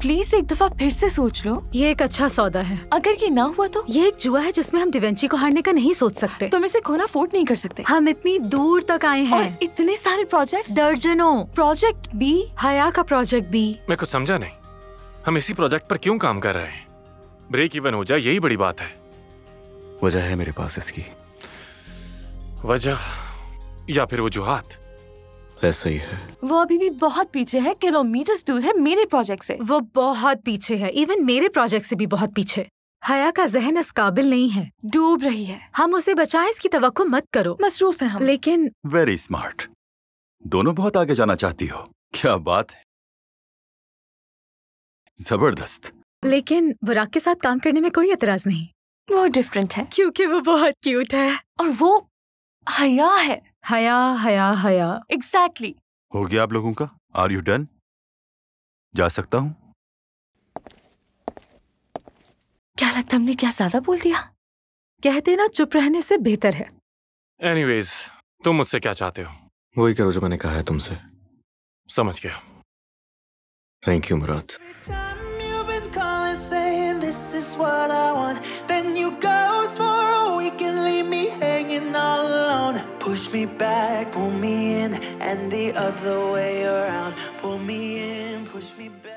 Please एक दफा फिर से सोच लो। ये एक अच्छा सौदा है। अगर ये ना हुआ तो? ये एक जुआ है जिसमें हम डिवेंची को हारने का नहीं सोच सकते। तुम इसे खोना अफोर्ड नहीं कर सकते। हम इतनी दूर तक आए हैं। और इतने सारे प्रोजेक्ट्स, दर्जनों। प्रोजेक्ट बी, हया का प्रोजेक्ट बी। मैं कुछ समझा नहीं, हम इसी प्रोजेक्ट पर क्यों काम कर रहे हैं? ब्रेक इवन हो जाए यही बड़ी बात है। वजह है मेरे पास इसकी। वजह या फिर वजूहात? ऐसा ही है। वो अभी भी बहुत पीछे है, किलोमीटर दूर है मेरे प्रोजेक्ट से। वो बहुत पीछे है, इवन मेरे प्रोजेक्ट से भी बहुत पीछे। हया का जहन इस काबिल नहीं है, डूब रही है। हम उसे बचाएं इसकी तवक्को मत करो। मसरूफ है हम। लेकिन वेरी स्मार्ट। दोनों बहुत आगे जाना चाहती हो, क्या बात है, जबरदस्त। लेकिन बुराक के साथ काम करने में कोई एतराज नहीं। वो डिफरेंट है क्योंकि वो बहुत क्यूट है और वो हया है। हया हया हया। एग्जैक्टली। हो गया आप लोगों का? Are you done? जा सकता हूँ? क्या लगता हमने क्या ज्यादा बोल दिया? कहते ना चुप रहने से बेहतर है। एनीवेज, तुम मुझसे क्या चाहते हो? वही करो जो मैंने कहा है तुमसे। समझ गया। Thank you Murad. Push me back, pull me in, and the other way around. Pull me in, push me back.